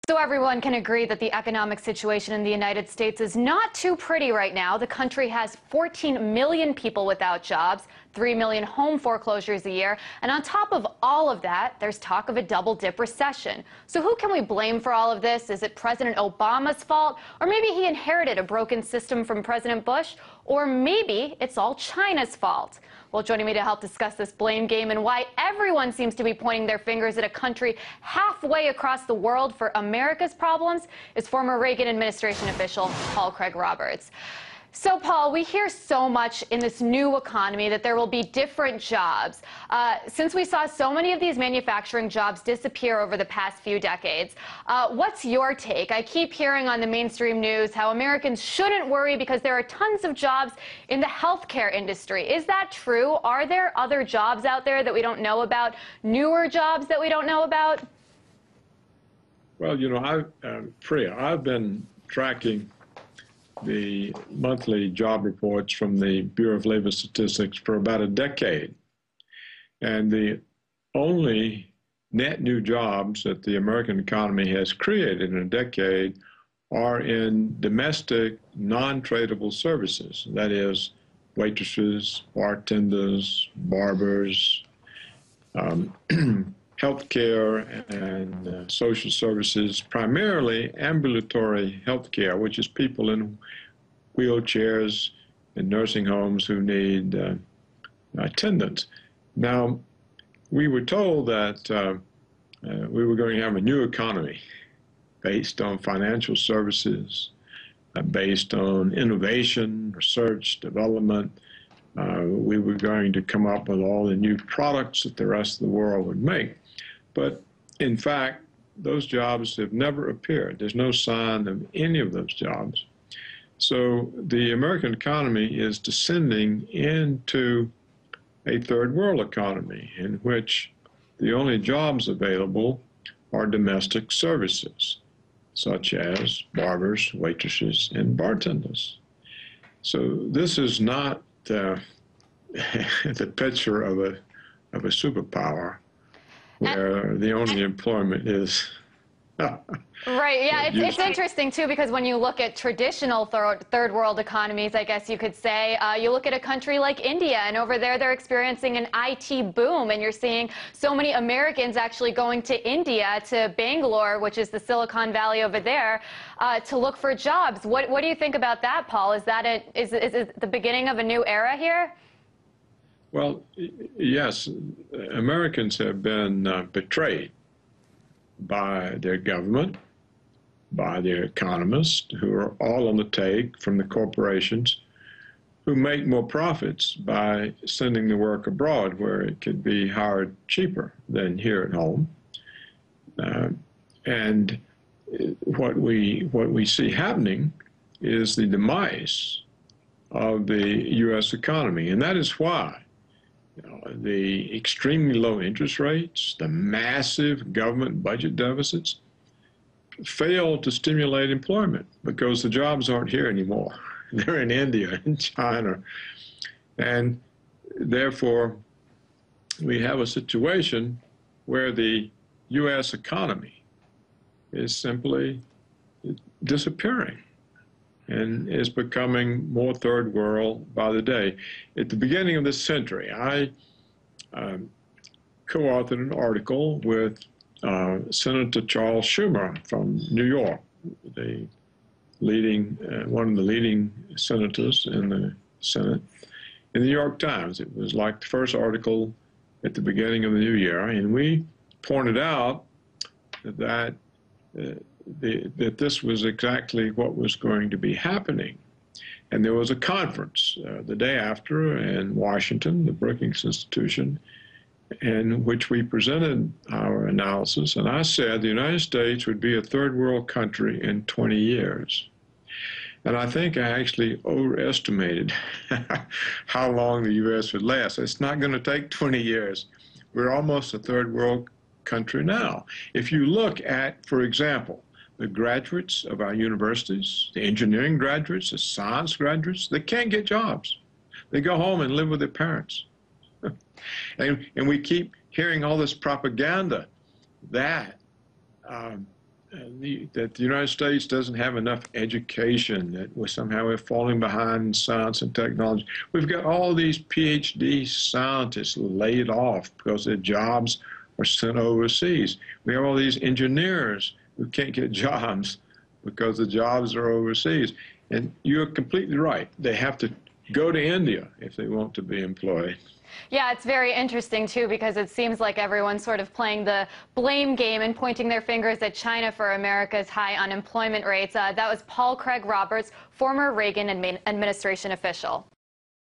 So everyone can agree that the economic situation in the United States is not too pretty right now. The country has 14 million people without jobs, 3 million home foreclosures a year, and on top of all of that, there's talk of a double-dip recession. So who can we blame for all of this? Is it President Obama's fault? Or maybe he inherited a broken system from President Bush? Or maybe it's all China's fault? Well, joining me to help discuss this blame game and why everyone seems to be pointing their fingers at a country halfway across the world for America's problems is former Reagan administration official Paul Craig Roberts. So, Paul, we hear so much in this new economy that there will be different jobs. Since we saw so many of these manufacturing jobs disappear over the past few decades, what's your take? I keep hearing on the mainstream news how Americans shouldn't worry because there are tons of jobs in the healthcare industry. Is that true? Are there other jobs out there that we don't know about, newer jobs that we don't know about? Well, you know, Priya, I've been tracking the monthly job reports from the Bureau of Labor Statistics for about a decade. And the only net new jobs that the American economy has created in a decade are in domestic, non-tradable services. That is, waitresses, bartenders, barbers, healthcare and social services, primarily ambulatory healthcare, which is people in wheelchairs in nursing homes who need attendance. Now, we were told that we were going to have a new economy based on financial services, based on innovation, research, development. We were going to come up with all the new products that the rest of the world would make. But in fact, those jobs have never appeared. There's no sign of any of those jobs. So the American economy is descending into a third world economy in which the only jobs available are domestic services, such as barbers, waitresses, and bartenders. So this is not the picture of a superpower where the only employment is right. Yeah, it's interesting too, because when you look at traditional third world economies, I guess you could say, you look at a country like India, and over there they're experiencing an IT boom, and you're seeing so many Americans actually going to India, to Bangalore, which is the Silicon Valley over there, to look for jobs. What do you think about that, Paul? Is it the beginning of a new era here? Well, yes, Americans have been betrayed by their government, by their economists, who are all on the take from the corporations, who make more profits by sending the work abroad where it could be hired cheaper than here at home. And what we see happening is the demise of the U.S. economy, and that is why the extremely low interest rates, the massive government budget deficits fail to stimulate employment because the jobs aren't here anymore. They're in India and China. And therefore, we have a situation where the U.S. economy is simply disappearing and is becoming more third world by the day. At the beginning of this century, I co-authored an article with Senator Charles Schumer from New York, the leading, one of the leading senators in the Senate, in the New York Times. It was like the first article at the beginning of the new year, and we pointed out that that this was exactly what was going to be happening. And there was a conference the day after in Washington, the Brookings Institution, in which we presented our analysis. And I said the United States would be a third world country in 20 years. And I think I actually overestimated how long the U.S. would last. It's not going to take 20 years. We're almost a third world country now. If you look at, for example, the graduates of our universities, the engineering graduates, the science graduates, they can't get jobs. They go home and live with their parents. And we keep hearing all this propaganda that that the United States doesn't have enough education, that we're falling behind in science and technology. We've got all these PhD scientists laid off because their jobs are sent overseas. We have all these engineers who can't get jobs because the jobs are overseas. And you're completely right. They have to go to India if they want to be employed. Yeah, it's very interesting, too, because it seems like everyone's sort of playing the blame game and pointing their fingers at China for America's high unemployment rates. That was Paul Craig Roberts, former Reagan administration official.